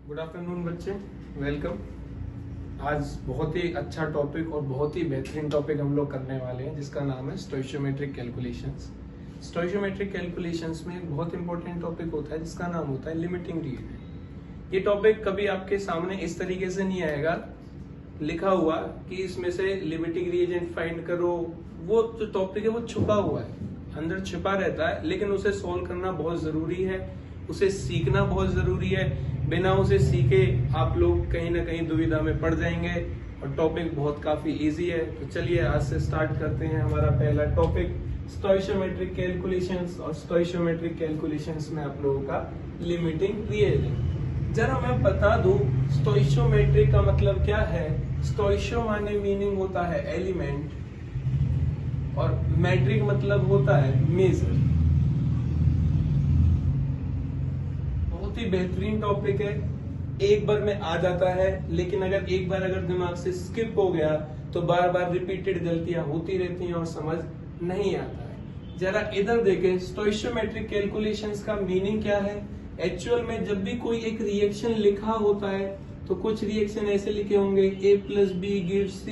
Good afternoon बच्चे, welcome. आज बहुत ही अच्छा टॉपिक और बहुत ही बेहतरीन टॉपिक हम लोग करने वाले हैं जिसका नाम है स्टोइशियोमेट्रिक कैलकुलेशंस। स्टोइशियोमेट्रिक कैलकुलेशंस में एक बहुत इंपॉर्टेंट टॉपिक होता है जिसका नाम होता है लिमिटिंग रिएजेंट। ये टॉपिक कभी आपके सामने इस तरीके से नहीं आएगा लिखा हुआ कि इसमें से लिमिटिंग रिएजेंट फाइंड करो। वो जो टॉपिक है वो छुपा हुआ है, अंदर छिपा रहता है, लेकिन उसे सॉल्व करना बहुत जरूरी है, उसे सीखना बहुत जरूरी है। बिना उसे सीखे आप लोग कहीं ना कहीं दुविधा में पड़ जाएंगे और टॉपिक बहुत काफी इजी है। तो चलिए आज से स्टार्ट करते हैं हमारा पहला टॉपिक स्टोइशियोमेट्रिक कैलकुलेशंस। और स्टोइशियोमेट्रिक कैलकुलेशंस में आप लोगों का लिमिटिंग रिएजेंट। जरा मैं बता दूं स्टोइशियोमेट्रिक का मतलब क्या है। स्टोइशियो माने मीनिंग होता है एलिमेंट और मैट्रिक मतलब होता है मेजर। बहुत ही बेहतरीन टॉपिक है, एक बार में आ जाता है, लेकिन अगर दिमाग से स्किप हो गया तो बार बार रिपीटेड गलतियां होती रहती हैं और समझ नहीं आता है। जरा इधर देखें, स्टोइशियोमेट्रिक कैलकुलेशंस का मीनिंग क्या है। एक्चुअल में जब भी कोई एक रिएक्शन लिखा होता है तो कुछ रिएक्शन ऐसे लिखे होंगे A + B gives C,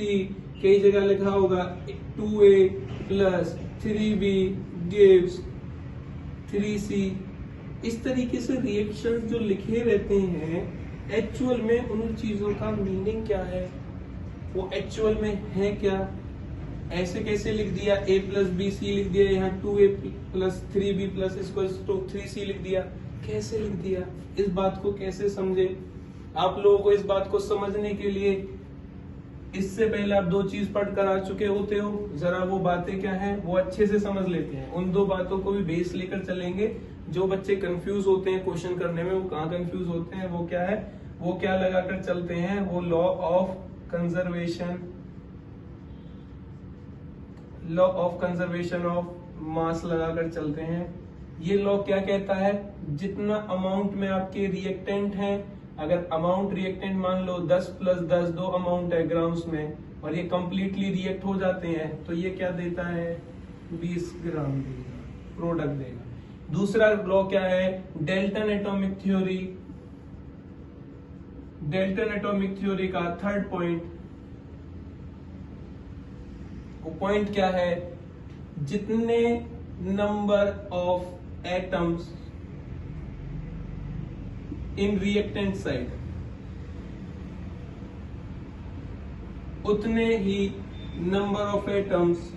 कई जगह लिखा होगा 2A + 3B gives 3C। इस तरीके से रिएक्शंस जो लिखे रहते हैं एक्चुअल में उन चीजों का मीनिंग क्या है, वो एक्चुअल में है क्या। ऐसे कैसे लिख दिया A + B C लिख दिया, यहाँ 2A + 3B + 3C लिख दिया, कैसे लिख दिया, इस बात को कैसे समझे। आप लोगों को इस बात को समझने के लिए इससे पहले आप दो चीज पढ़कर आ चुके होते हो, जरा वो बातें क्या है वो अच्छे से समझ लेते हैं। उन दो बातों को भी बेस लेकर चलेंगे। जो बच्चे कंफ्यूज होते हैं क्वेश्चन करने में, वो कहाँ कंफ्यूज होते हैं, वो क्या है, वो क्या लगाकर चलते हैं, वो law of conservation of mass लगाकर चलते हैं। ये लॉ क्या कहता है, जितना अमाउंट में आपके रिएक्टेंट हैं, अगर अमाउंट रिएक्टेंट मान लो 10 + 10 दो अमाउंट है ग्राम्स में, और ये कंप्लीटली रिएक्ट हो जाते हैं तो ये क्या देता है 20 ग्राम देगा, प्रोडक्ट देगा। दूसरा लॉ क्या है, डेल्टन एटॉमिक थ्योरी का थर्ड पॉइंट, वो पॉइंट क्या है, जितने number of atoms in reactant side उतने ही number of atoms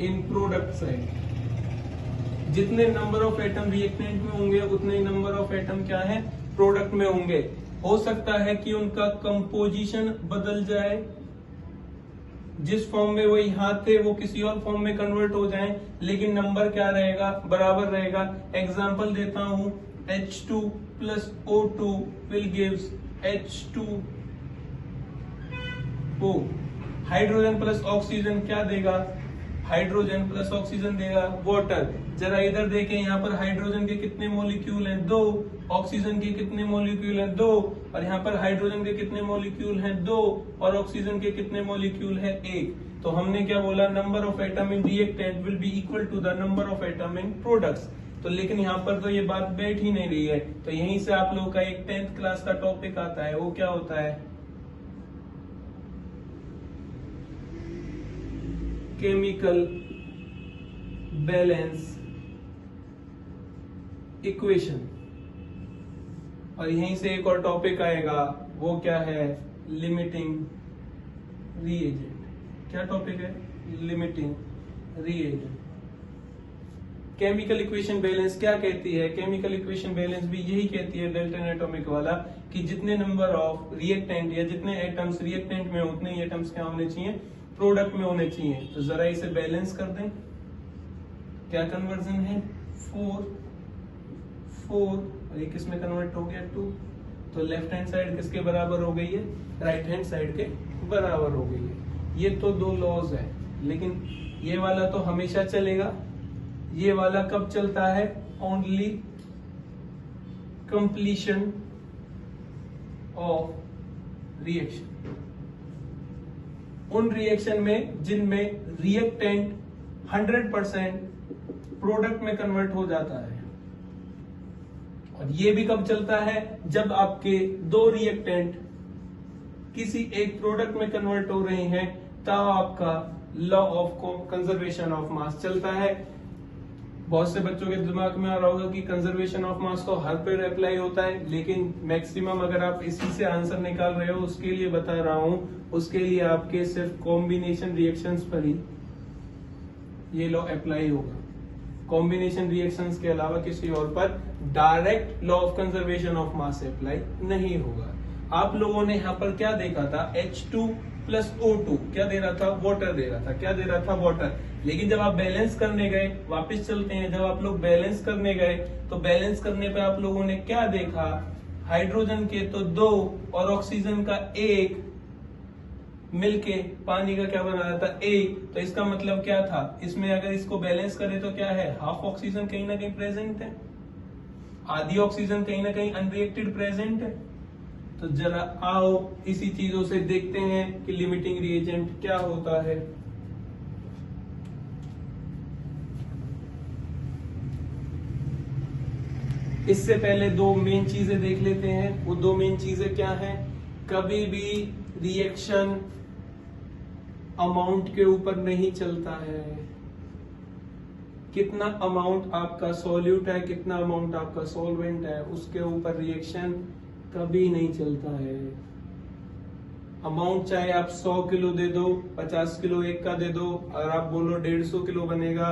in product side. जितने नंबर ऑफ एटम रिएक्टेंट में होंगे उतने नंबर ऑफ एटम क्या है प्रोडक्ट में होंगे। हो सकता है कि उनका कंपोजिशन बदल जाए, जिस फॉर्म में वो यहाँ थे वो किसी और फॉर्म में कन्वर्ट हो जाएं, लेकिन नंबर क्या रहेगा, बराबर रहेगा। एग्जांपल देता हूं, H2 + O2 will gives H2O। Hydrogen plus oxygen क्या देगा, हाइड्रोजन प्लस ऑक्सीजन देगा वाटर। जरा इधर देखें, यहाँ पर हाइड्रोजन के कितने मॉलिक्यूल हैं 2, ऑक्सीजन के कितने मॉलिक्यूल हैं 2, और यहाँ पर हाइड्रोजन के कितने मॉलिक्यूल हैं 2 और ऑक्सीजन के कितने मॉलिक्यूल हैं 1। तो हमने क्या बोला, number of atom in reactant will be equal to the number of atom in products. तो लेकिन यहाँ पर तो ये बात बैठ ही नहीं रही है। तो यहीं से आप लोगों का एक 10th क्लास का टॉपिक आता है, वो क्या होता है, केमिकल बैलेंस इक्वेशन। और यहीं से एक और टॉपिक आएगा, वो क्या है, लिमिटिंग रिएजेंट। क्या टॉपिक है, limiting reagent. Chemical equation balance क्या कहती है, केमिकल इक्वेशन बैलेंस भी यही कहती है डेल्टन एटॉमिक वाला, कि जितने नंबर ऑफ रिएक्टेंट या जितने एटम्स रिएक्टेंट में उतने ही एटम्स क्या होने चाहिए, प्रोडक्ट में होने चाहिए। तो जरा इसे बैलेंस कर दें, क्या कन्वर्जन है 4 और ये किसमें कन्वर्ट हो गया 2। तो लेफ्ट हैंड साइड किसके बराबर हो गई है, राइट हैंड साइड के बराबर हो गई है। ये तो दो लॉज है, लेकिन ये वाला तो हमेशा चलेगा, ये वाला कब चलता है, ओनली कंप्लीशन ऑफ रिएक्शन। उन रिएक्शन में जिनमें रिएक्टेंट 100% प्रोडक्ट में कन्वर्ट हो जाता है, और ये भी कब चलता है, जब आपके दो रिएक्टेंट किसी एक प्रोडक्ट में कन्वर्ट हो रहे हैं, तब आपका law of conservation of mass चलता है। बहुत से बच्चों के दिमाग में आ रहा होगा कि कंजर्वेशन ऑफ मास तो हर पर अप्लाई होता है, लेकिन मैक्सिमम अगर आप इसी से आंसर निकाल रहे हो, उसके लिए बता रहा हूं, उसके लिए आपके सिर्फ कॉम्बिनेशन रिएक्शंस पर ही ये लॉ अप्लाई होगा। कॉम्बिनेशन रिएक्शंस के अलावा किसी और पर direct law of conservation of mass से अप्लाई नहीं होगा। आप लोगों ने यहाँ पर क्या देखा था, H2 प्लस O2 क्या दे रहा था, वाटर दे रहा था। क्या दे रहा था, वाटर। लेकिन जब आप बैलेंस करने गए, वापस चलते हैं, जब आप लोग बैलेंस करने गए तो बैलेंस करने पे आप लोगों ने क्या देखा, हाइड्रोजन के तो 2 और ऑक्सीजन का 1 मिलके पानी का क्या बना रहा था, 1। तो इसका मतलब क्या था, इसमें अगर इसको बैलेंस करें तो क्या है, हाफ ऑक्सीजन कहीं ना कहीं प्रेजेंट है, आधी ऑक्सीजन कहीं ना कहीं अनरिएक्टेड प्रेजेंट है। तो जरा आओ इसी चीजों से देखते हैं कि लिमिटिंग रिएजेंट क्या होता है। इससे पहले दो मेन चीजें देख लेते हैं। वो दो मेन चीजें क्या हैं, कभी भी रिएक्शन अमाउंट के ऊपर नहीं चलता है। कितना अमाउंट आपका सॉल्यूट है, कितना अमाउंट आपका सॉल्वेंट है, उसके ऊपर रिएक्शन कभी नहीं चलता है। अमाउंट चाहे आप 100 किलो दे दो, 50 किलो एक का दे दो, और आप बोलो 150 किलो बनेगा,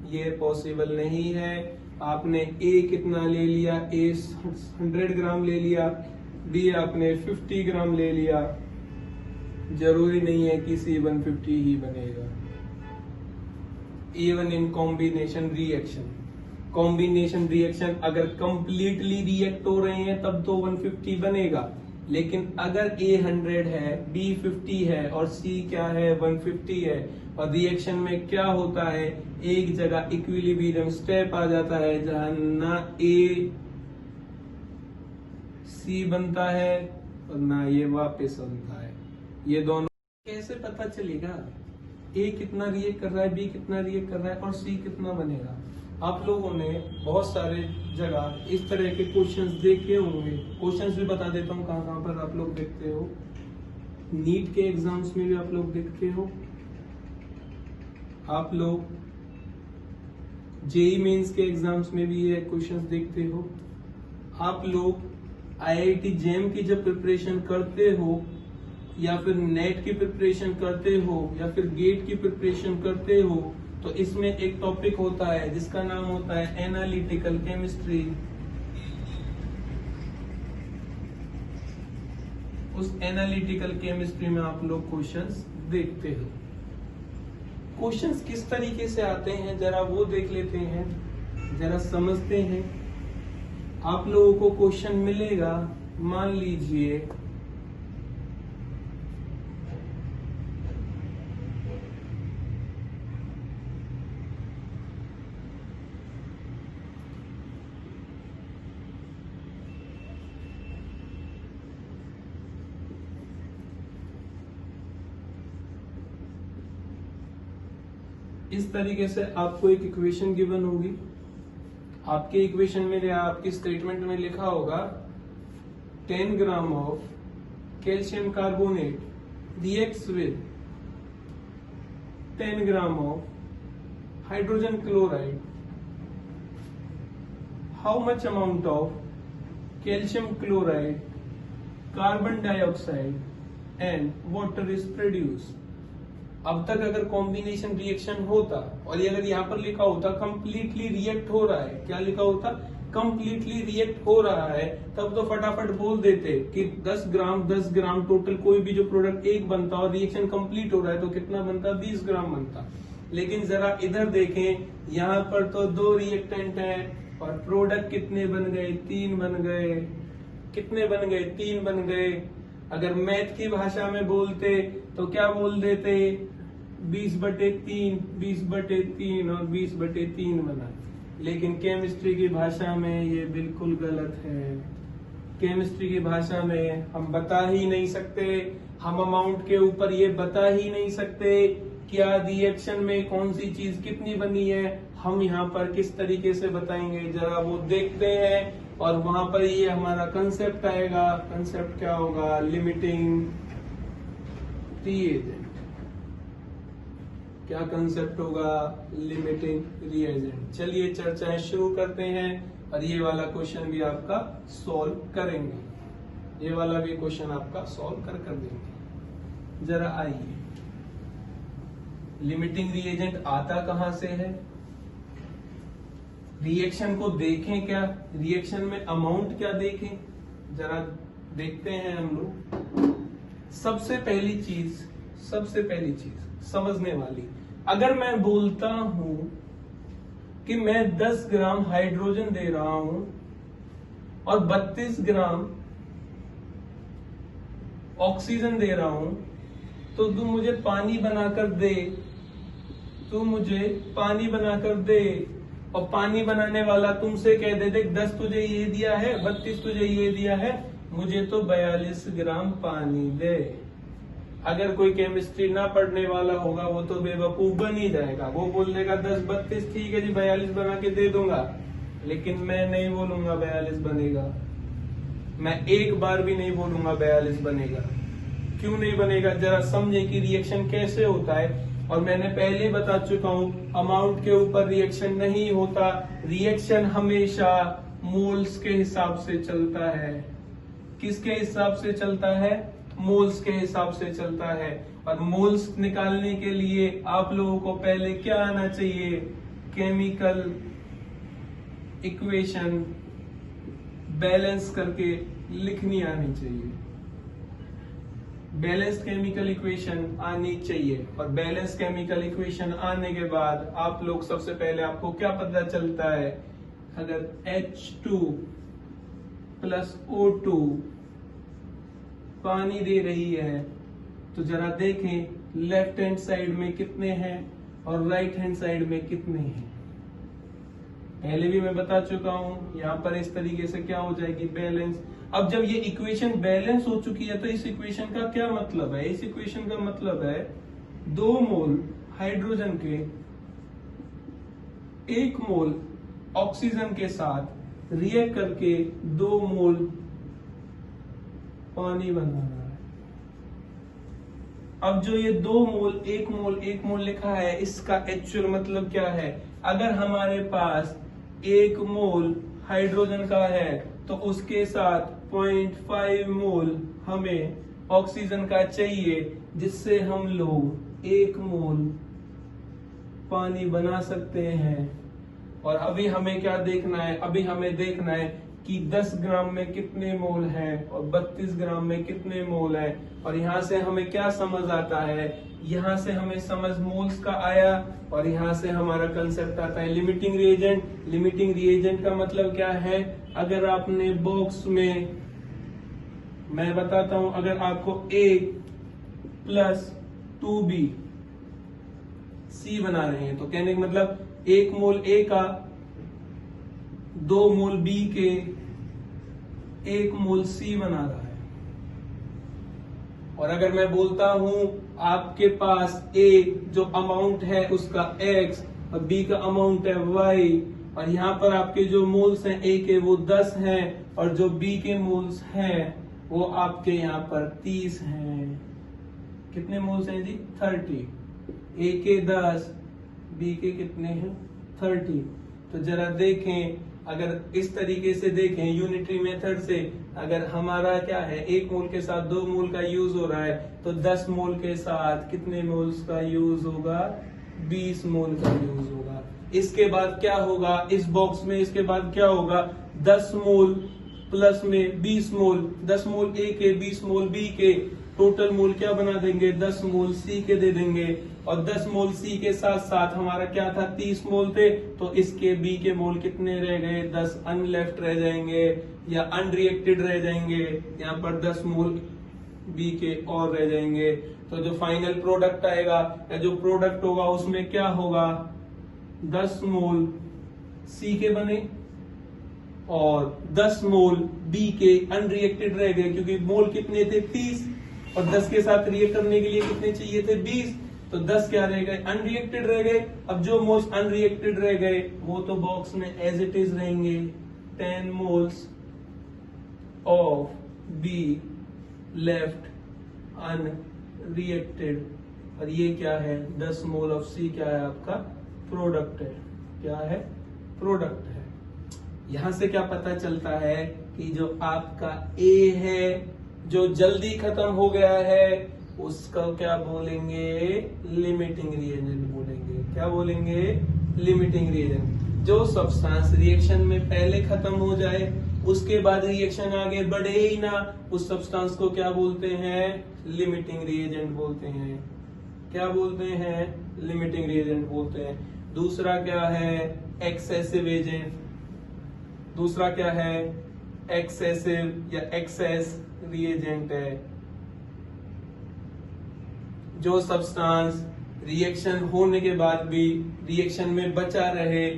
ये पॉसिबल नहीं है। आपने A कितना ले लिया, A 100 ग्राम ले लिया, B आपने 50 ग्राम ले लिया, जरूरी नहीं है कि C150 ही बनेगा। Even in combination reaction, combination reaction अगर कंप्लीटली रिएक्ट हो रहे हैं तब तो 150 बनेगा, लेकिन अगर A 100 है, B 50 है और C क्या है, 150 है, और रिएक्शन में क्या होता है, एक जगह इक्विलिब्रियम स्टेप आ जाता है जहां ना A C बनता है और ना ये वापस बनता है। ये दोनों कैसे पता चलेगा, A कितना रिएक्ट कर रहा है, B कितना रिएक्ट कर रहा है और C कितना बनेगा। आप लोगों ने बहुत सारे जगह इस तरह के क्वेश्चंस देखे होंगे। क्वेश्चंस भी बता देता हूँ कहाँ पर आप लोग देखते हो। नीट के एग्जाम्स में भी आप लोग देखते हो, आप लोग जेईई मेंस के एग्जाम्स में भी ये क्वेश्चंस देखते हो, आप लोग आईआईटी जेईई की जब प्रिपरेशन करते हो, या फिर नेट की प्रिपरेशन करते हो, या फिर गेट की प्रिपरेशन करते हो, तो इसमें एक टॉपिक होता है जिसका नाम होता है एनालिटिकल केमिस्ट्री। उस एनालिटिकल केमिस्ट्री में आप लोग क्वेश्चंस देखते हो। क्वेश्चंस किस तरीके से आते हैं जरा वो देख लेते हैं, जरा समझते हैं। आप लोगों को क्वेश्चन मिलेगा, मान लीजिए इस तरीके से आपको एक इक्वेशन गिवन होगी। आपके इक्वेशन में या आपकी स्टेटमेंट में लिखा होगा 10 gram of calcium carbonate reacts with 10 gram of hydrogen chloride. How much amount of calcium chloride, carbon dioxide and water is produce. अब तक अगर कॉम्बिनेशन रिएक्शन होता और ये अगर यहाँ पर लिखा होता कंप्लीटली रिएक्ट हो रहा है, क्या लिखा होता, कंप्लीटली रिएक्ट हो रहा है, तब तो फटाफट बोल देते कि 10 ग्राम टोटल कोई भी जो प्रोडक्ट एक बनता और रिएक्शन कंप्लीट हो रहा है तो कितना बनता, 20 ग्राम बनता। लेकिन जरा इधर देखें, यहाँ पर तो 2 रिएक्टेंट हैं और प्रोडक्ट कितने बन गए, 3 बन गए। कितने बन गए, 3 बन गए। अगर मैथ की भाषा में बोलते तो क्या बोल देते, 20/3, 20/3 और 20/3 बना। लेकिन केमिस्ट्री की भाषा में ये बिल्कुल गलत है। केमिस्ट्री की भाषा में हम बता ही नहीं सकते, हम अमाउंट के ऊपर ये बता ही नहीं सकते क्या रिएक्शन में कौन सी चीज कितनी बनी है, हम यहाँ पर किस तरीके से बताएंगे, जरा वो देखते हैं। और वहां पर ये हमारा कंसेप्ट आएगा। कंसेप्ट क्या होगा? Limiting reagent. क्या कंसेप्ट होगा? Limiting reagent. चलिए चर्चाएं शुरू करते हैं और ये वाला क्वेश्चन भी आपका सॉल्व करेंगे। ये वाला भी क्वेश्चन आपका सॉल्व कर देंगे। जरा आइए, लिमिटिंग रिएजेंट आता कहां से है? रिएक्शन को देखें, क्या रिएक्शन में अमाउंट क्या देखें, जरा देखते हैं हम लोग। सबसे पहली चीज समझने वाली, अगर मैं बोलता हूं कि मैं 10 ग्राम हाइड्रोजन दे रहा हूं और 32 ग्राम ऑक्सीजन दे रहा हूं, तो तू मुझे पानी बनाकर दे, और पानी बनाने वाला तुमसे कह दे, देख 10 तुझे ये दिया है, 32 तुझे ये दिया है, मुझे तो 42 ग्राम पानी दे। अगर कोई केमिस्ट्री ना पढ़ने वाला होगा वो तो बेवकूफ बन ही जाएगा। वो बोल देगा 10 32 ठीक है जी, 42 बना के दे दूंगा। लेकिन मैं नहीं बोलूंगा 42 बनेगा, मैं एक बार भी नहीं बोलूंगा 42 बनेगा। क्यों नहीं बनेगा? जरा समझे कि रिएक्शन कैसे होता है। और मैंने पहले बता चुका हूं, अमाउंट के ऊपर रिएक्शन नहीं होता। रिएक्शन हमेशा मोल्स के हिसाब से चलता है। किसके हिसाब से चलता है? मोल्स के हिसाब से चलता है। और मोल्स निकालने के लिए आप लोगों को पहले क्या आना चाहिए? केमिकल इक्वेशन बैलेंस करके लिखनी आनी चाहिए। बैलेंस्ड केमिकल इक्वेशन आनी चाहिए। और बैलेंस केमिकल इक्वेशन आने के बाद आप लोग सबसे पहले आपको क्या पता चलता है? अगर H2 प्लस O2 पानी दे रही है तो जरा देखें लेफ्ट हैंड साइड में कितने हैं और राइट हैंड साइड में कितने हैं। पहले भी मैं बता चुका हूं, यहां पर इस तरीके से क्या हो जाएगी? बैलेंस। अब जब ये इक्वेशन बैलेंस हो चुकी है तो इस इक्वेशन का क्या मतलब है? इस इक्वेशन का मतलब है 2 मोल हाइड्रोजन के 1 मोल ऑक्सीजन के साथ रिएक्ट करके 2 मोल पानी बना रहा है। अब जो ये 2 मोल 1 मोल लिखा है, इसका एक्चुअल मतलब क्या है? अगर हमारे पास 1 मोल हाइड्रोजन का है तो उसके साथ 0.5 मोल हमें ऑक्सीजन का चाहिए, जिससे हम लोग 1 मोल पानी बना सकते हैं। और अभी हमें क्या देखना है? अभी हमें देखना है कि 10 ग्राम में कितने मोल है और 32 ग्राम में कितने मोल है। और यहाँ से हमें क्या समझ आता है? यहाँ से हमें समझ मोल्स का आया और यहाँ से हमारा कंसेप्ट आता है लिमिटिंग रिएजेंट। लिमिटिंग रिएजेंट का मतलब क्या है? अगर आपने बॉक्स में, मैं बताता हूं, अगर आपको A प्लस 2B C बना रहे हैं तो कहने का मतलब 1 मोल A का 2 मोल B के 1 मोल C बना रहा है। और अगर मैं बोलता हूं आपके पास A जो अमाउंट है उसका X और B का अमाउंट है Y, और यहाँ पर आपके जो मोल्स हैं A के वो 10 हैं और जो B के मोल्स हैं वो आपके यहाँ पर 30 हैं। कितने मोल्स हैं जी? 30। A के 10, B के कितने हैं? 30। तो जरा देखें, अगर इस तरीके से देखें यूनिटरी मेथड से, अगर हमारा क्या है 1 मोल के साथ 2 मोल का यूज हो रहा है तो 10 मोल के साथ कितने मोल्स का यूज होगा? 20 मोल का यूज होगा। इसके बाद क्या होगा इस बॉक्स में? इसके बाद क्या होगा? 10 मोल प्लस में 20 मोल, 10 मोल A के 20 मोल B के, टोटल मोल क्या बना देंगे? 10 मोल C के दे देंगे। और 10 मोल C के साथ साथ हमारा क्या था? 30 मोल थे, तो इसके B के मोल कितने रह गए? 10 अनलेफ्ट रह जाएंगे या अनरिएक्टेड रह जाएंगे। यहाँ पर 10 मोल B के और रह जाएंगे। तो जो फाइनल प्रोडक्ट आएगा या जो प्रोडक्ट होगा उसमें क्या होगा? 10 मोल C के बने और 10 मोल B के अनरिएक्टेड रह गए, क्योंकि मोल कितने थे? 30, और 10 के साथ रिएक्ट करने के लिए कितने चाहिए थे? 20। तो 10 क्या रह गए, अनरिएक्टेड रह गए। अब जो मोल्स अनरिएक्टेड रह गए वो तो बॉक्स में एज इट इज रहेंगे, 10 moles of be left unreacted, और ये क्या है, 10 मोल ऑफ सी क्या है आपका, प्रोडक्ट है। क्या है, प्रोडक्ट है। यहां से क्या पता चलता है कि जो आपका ए है जो जल्दी खत्म हो गया है उसका क्या बोलेंगे, लिमिटिंग रिएजेंट बोलेंगे। क्या बोलेंगे, लिमिटिंग रिएजेंट। जो सब्सटेंस रिएक्शन में पहले खत्म हो जाए उसके बाद रिएक्शन आगे बढ़े ही ना, उस सब्सटेंस को क्या बोलते हैं, लिमिटिंग रिएजेंट बोलते हैं। क्या बोलते हैं, लिमिटिंग रिएजेंट बोलते हैं। दूसरा क्या है, एक्सेसिव एजेंट। दूसरा क्या है, एक्सेसिव या एक्सेस रिएजेंट है। जो सब्सटेंस रिएक्शन होने के बाद भी रिएक्शन में बचा रहे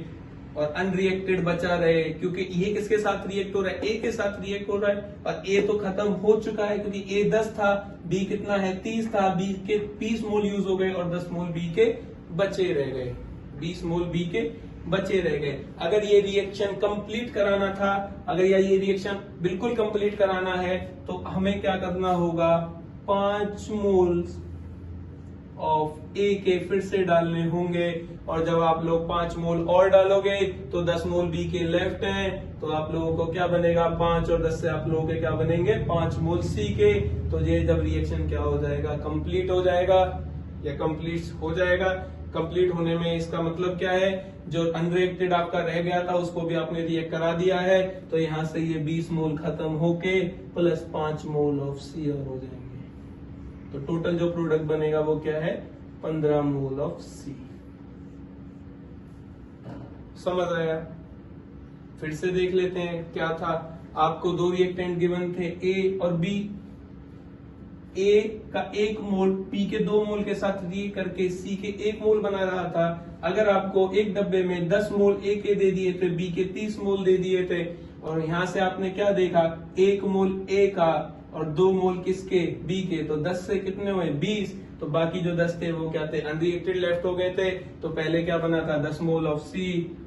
और अनरिएक्टेड बचा रहे, क्योंकि ये किसके साथ रिएक्ट हो रहा है, ए के साथ रिएक्ट हो रहा है, और ए तो खत्म हो चुका है क्योंकि ए 10 था, बी कितना है, 30 था, बी के 20 मोल यूज हो गए और 10 मोल बी के बचे रह गए, 20 मोल बी के बचे रह गए। अगर ये रिएक्शन कंप्लीट कराना था, अगर ये रिएक्शन बिल्कुल कंप्लीट कराना है तो हमें क्या करना होगा, 5 मोल्स ऑफ ए के फिर से डालने होंगे, और जब आप लोग 5 मोल और डालोगे तो 10 मोल बी के लेफ्ट हैं, तो आप लोगों को क्या बनेगा, 5 और 10 से आप लोगों के क्या बनेंगे, 5 मोल सी के। तो ये जब रिएक्शन क्या हो जाएगा, कंप्लीट हो जाएगा या कंप्लीट हो जाएगा। कंप्लीट होने में इसका मतलब क्या है, जो अनरिएक्टेड आपका रह गया था उसको भी आपने रिएक्ट करा दिया है, तो यहां से ये 20 मोल खत्म होके प्लस 5 मोल ऑफ सी और हो जाएंगे। तो टोटल जो प्रोडक्ट बनेगा वो क्या है, 15 मोल ऑफ सी। समझ आया? फिर से देख लेते हैं क्या था। आपको 2 रिएक्टेंट गिवन थे, ए और बी। ए का 1 मोल पी के 2 मोल के साथ रिएक्ट करके सी के 1 मोल बना रहा था। अगर आपको एक डब्बे में 10 मोल ए के दे दिए थे, बी के 30 मोल दे दिए थे, और यहां से आपने क्या देखा, 1 मोल ए का और 2 मोल किसके, बी के, तो 10 से कितने हुए, 20। तो बाकी जो 10 थे वो क्या थे, अनरिएक्टेड लेफ्ट हो गए थे। तो पहले क्या बना था, 10 मोल ऑफ सी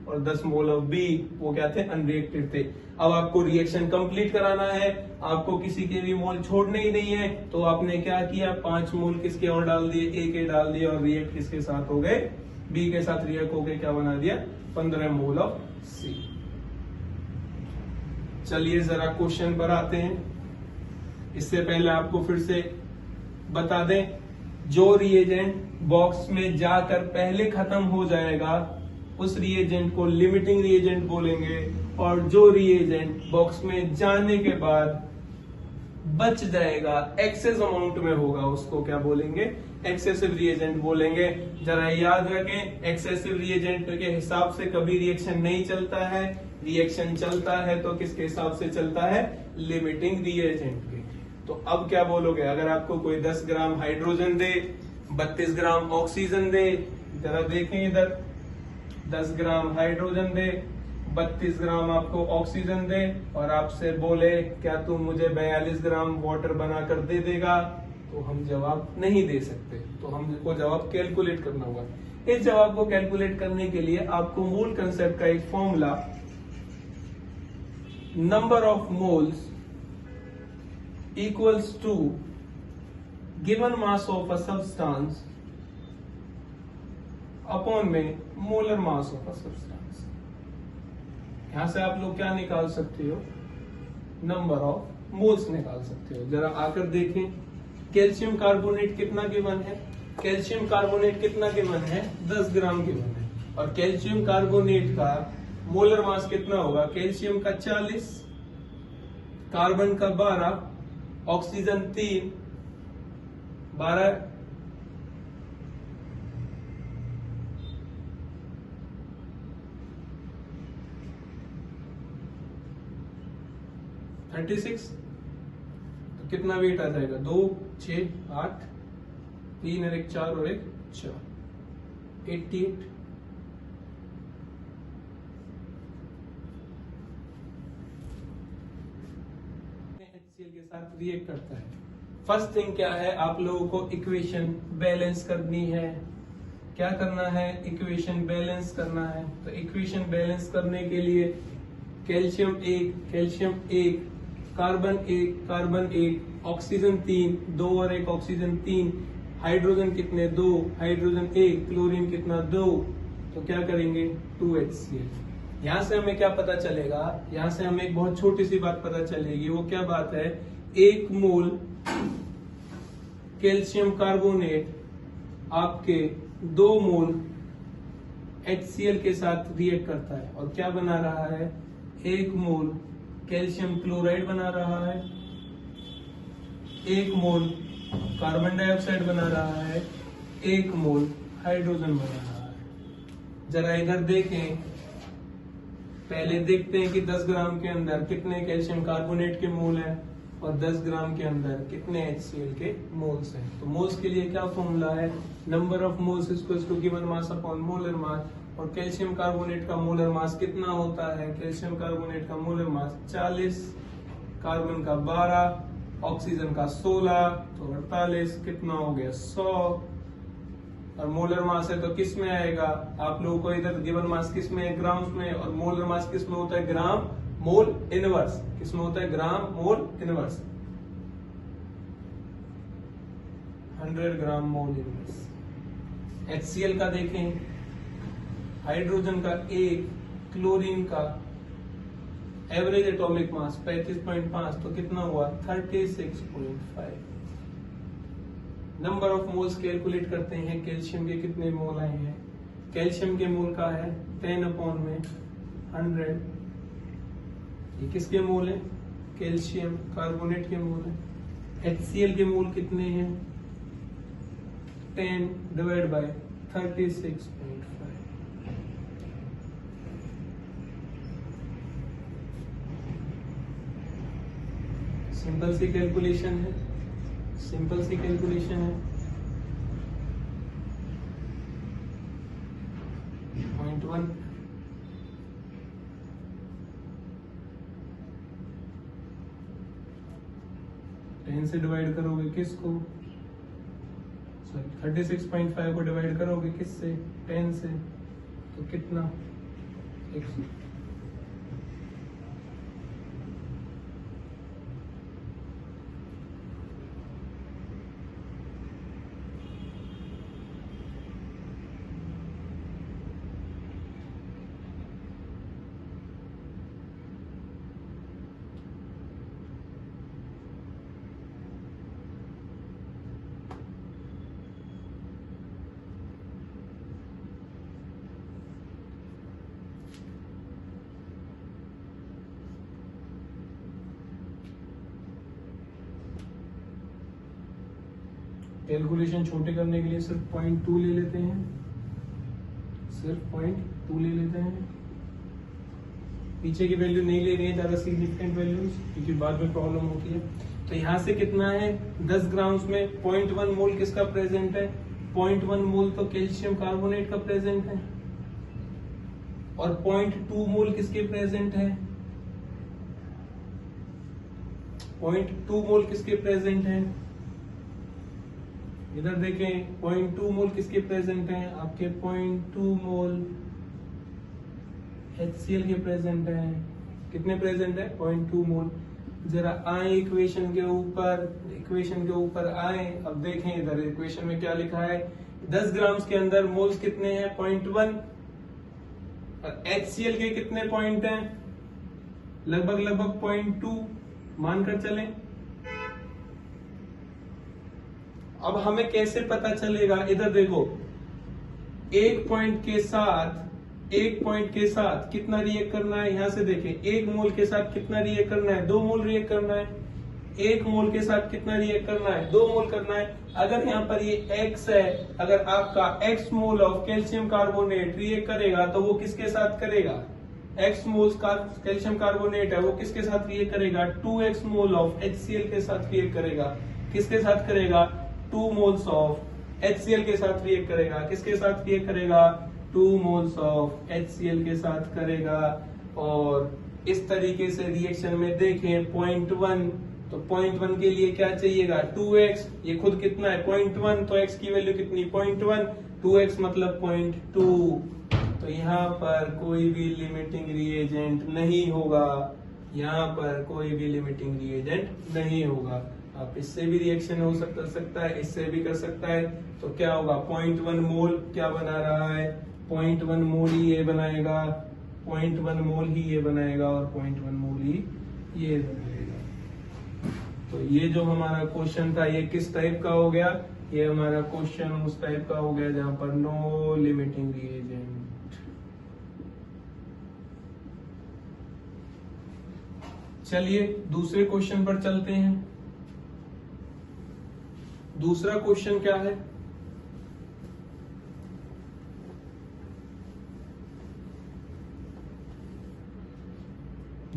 और 10 मोल ऑफ बी, वो क्या थे, अनरिएक्टेड थे। अब आपको रिएक्शन कंप्लीट कराना है, आपको किसी के भी मोल छोड़ने ही नहीं है, तो आपने क्या किया, 5 मोल किसके और डाल दिए, ए के डाल दिए, और रिएक्ट किसके साथ हो गए, बी के साथ रिएक्ट हो गए, क्या बना दिया, 15 मोल ऑफ सी। चलिए जरा क्वेश्चन पर आते हैं। इससे पहले आपको फिर से बता दें, जो रिएजेंट बॉक्स में जाकर पहले खत्म हो जाएगा उस रिएजेंट को लिमिटिंग रिएजेंट बोलेंगे, और जो रिएजेंट बॉक्स में जाने के बाद बच जाएगा, एक्सेस अमाउंट में होगा, उसको क्या बोलेंगे, एक्सेसिव रिएजेंट बोलेंगे। जरा याद रखें, एक्सेसिव रिएजेंट के हिसाब से कभी रिएक्शन नहीं चलता है, रिएक्शन चलता है तो किसके हिसाब से चलता है, लिमिटिंग रिएजेंट के। तो अब क्या बोलोगे, अगर आपको कोई 10 ग्राम हाइड्रोजन दे, 32 ग्राम ऑक्सीजन दे, जरा देखें इधर, 10 ग्राम हाइड्रोजन दे, 32 ग्राम आपको ऑक्सीजन दे, और आपसे बोले क्या तू मुझे 42 ग्राम वाटर बनाकर दे देगा, तो हम जवाब नहीं दे सकते। तो हमको जवाब कैलकुलेट करना होगा। इस जवाब को कैलकुलेट करने के लिए आपको मोल कंसेप्ट का एक formula, number of moles equals to given mass of a substance upon में molar mass of a substance. यहां से आप लोग क्या निकाल सकते हो, नंबर ऑफ मोल्स निकाल सकते हो। जरा आकर देखें, कैल्शियम कार्बोनेट कितना गिवन है, कैल्शियम कार्बोनेट कितना गिवन है, 10 ग्राम गिवन है, और कैल्शियम कार्बोनेट का मोलर मास कितना होगा, कैल्शियम का 40, कार्बन का 12, ऑक्सीजन 3, 12, तो कितना वेट आ जाएगा, 2, 6, 8, 3 और 1 4 और 1 4, 88। HCl के साथ रिएक्ट करता है, फर्स्ट थिंग क्या है, आप लोगों को इक्वेशन बैलेंस करनी है। क्या करना है? इक्वेशन बैलेंस करना है। तो इक्वेशन बैलेंस करने के लिए कैल्शियम 1, कार्बन 1, ऑक्सीजन 3, 2 और 1 ऑक्सीजन 3, हाइड्रोजन कितने? 2, हाइड्रोजन 1, क्लोरीन कितना? 2। तो क्या करेंगे? 2HCl। यहां से हमें क्या पता चलेगा? यहां से हमें एक बहुत छोटी सी बात पता चलेगी। वो क्या बात है? 1 मोल कैल्शियम कार्बोनेट आपके 2 मोल HCl के साथ रिएक्ट करता है और क्या बना रहा है? 1 मोल कैल्शियम क्लोराइड बना रहा है, 1 मोल कार्बन डाइऑक्साइड बना रहा है, 1 मोल हाइड्रोजन बना रहा है। जरा इधर देखें, पहले देखते हैं कि 10 ग्राम के अंदर कितने कैल्शियम कार्बोनेट के मोल हैं और 10 ग्राम के अंदर कितने HCl के मोल्स हैं। तो मोल्स के लिए क्या फॉर्मूला है? Number of moles equals to given mass upon molar mass. और कैल्शियम कार्बोनेट का मोलर मास कितना होता है? कैल्शियम कार्बोनेट का मोलर मास 40, कार्बन का 12, ऑक्सीजन का 16, तो 48, कितना हो गया? 100। और मोलर मास है तो किस में आएगा? आप लोगों को इधर गिवन मास किस में है? ग्राम्स में। और मोलर मास किस में होता है? ग्राम मोल इनवर्स। किस में होता है? ग्राम मोल इनवर्स। 100 ग्राम मोल इनवर्स। HCl का देखें, हाइड्रोजन का 1, क्लोरीन का एवरेज एटॉमिक मास 35.5, तो कितना हुआ? 36.5। नंबर ऑफ मोल्स कैलकुलेट करते हैं। कैल्शियम के कितने मोल आए हैं? कैल्शियम के मोल का है 10/100। ये किसके मोल है? कैल्शियम कार्बोनेट के मोल है। HCl के मोल कितने हैं? 10/36.5। सिंपल सी कैलकुलेशन है, सिंपल सी कैलकुलेशन है। 0.1 10 से डिवाइड करोगे किसको? सॉरी 36.5 को डिवाइड करोगे किससे? 10 से, तो कितना? 100। कैलकुलेशन छोटे करने के लिए सिर्फ 0.2 ले लेते हैं, सिर्फ 0.2 ले लेते हैं। पीछे की वैल्यू नहीं ले रहे हैं ज्यादा सिग्निफिकेंट वैल्यूज, क्योंकि बाद में प्रॉब्लम होती है। तो यहाँ से कितना है? 10 ग्राम्स में 0.1 मोल किसका प्रेजेंट है? 0.1 मोल तो कैल्शियम कार्बोनेट का प्रेजेंट है। और 0.2 मोल किसके प्रेजेंट है? 0.2 मोल किसके प्रेजेंट है? इधर देखें, 0.2 मोल किसके प्रेजेंट हैं? आपके 0.2 मोल HCl के प्रेजेंट हैं। कितने प्रेजेंट है? 0.2 मोल। जरा आए इक्वेशन के ऊपर, इक्वेशन के ऊपर आए। अब देखें इधर इक्वेशन में क्या लिखा है? 10 ग्राम्स के अंदर मोल्स कितने हैं? 0.1। और HCl के कितने पॉइंट हैं? लगभग 0.2 मानकर चलें। अब हमें कैसे पता चलेगा? इधर देखो, एक पॉइंट के साथ कितना रिएक्ट करना है? यहां से देखें, 1 मोल के साथ कितना रिएक्ट करना है? 2 मोल रिएक्ट करना है। 1 मोल के साथ कितना रिएक्ट करना है? 2 मोल करना है। अगर यहाँ पर ये X है, अगर आपका X mole of calcium carbonate react करेगा तो वो किसके साथ करेगा? X मोल कैल्शियम कार्बोनेट है, वो किसके साथ रिएक्ट करेगा? 2X मोल ऑफ HCl के साथ रिएक्ट करेगा। किसके साथ करेगा? 2 मोल्स ऑफ HCl के साथ रिएक्ट करेगा। किसके साथ रिएक्ट करेगा? 2 मोल्स ऑफ HCl के साथ करेगा। और इस तरीके से रिएक्शन में देखें, 0.1 तो 0.1 के लिए क्या चाहिएगा 2x, ये खुद कितना है 0.1, तो x की वैल्यू कितनी 0.1, 2x मतलब 0.2। तो यहाँ पर कोई भी लिमिटिंग रिएजेंट नहीं होगा, यहाँ पर कोई भी लिमिटिंग रिएजेंट नहीं होगा। आप इससे भी रिएक्शन हो सकता है, इससे भी कर सकता है। तो क्या होगा 0.1 मोल क्या बना रहा है 0.1 मोल ही ये बनाएगा, 0.1 मोल ही ये बनाएगा और 0.1 मोल ही ये बनाएगा। तो ये जो हमारा क्वेश्चन था ये किस टाइप का हो गया, ये हमारा क्वेश्चन उस टाइप का हो गया जहां पर नो लिमिटिंग रिएजेंट। चलिए दूसरे क्वेश्चन पर चलते हैं। दूसरा क्वेश्चन क्या है,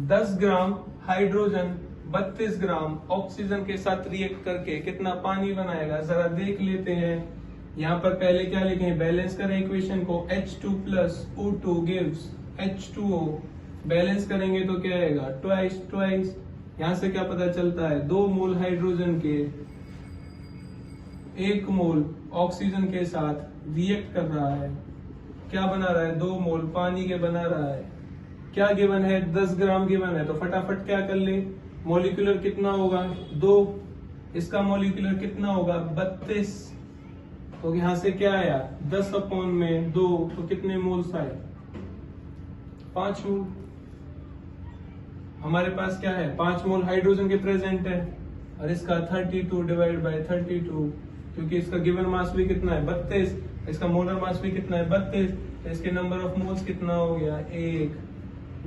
दस ग्राम हाइड्रोजन 32 ग्राम ऑक्सीजन के साथ रिएक्ट करके कितना पानी बनाएगा, जरा देख लेते हैं। यहाँ पर पहले क्या लिखें, बैलेंस करें इक्वेशन को, H2 plus O2 gives H2O। Balance करेंगे तो क्या आएगा ट्वाइस। यहाँ से क्या पता चलता है 2 मोल हाइड्रोजन के 1 मोल ऑक्सीजन के साथ रिएक्ट कर रहा है, क्या बना रहा है 2 मोल पानी के बना रहा है। क्या गिवन है 10 ग्राम गिवन है, तो फटाफट क्या कर ले, मॉलिक्यूलर कितना होगा 2, इसका मॉलिक्यूलर कितना होगा 32। तो यहां से क्या आया 10/2, तो कितने मोल्स आए 5 मोल। हमारे पास क्या है 5 मोल हाइड्रोजन के प्रेजेंट है और इसका 32 डिवाइड बाय 32, क्योंकि इसका गिवन मास भी कितना है 32, इसका मोलर मास भी कितना है 32, तो इसके नंबर ऑफ मोल्स कितना हो गया 1,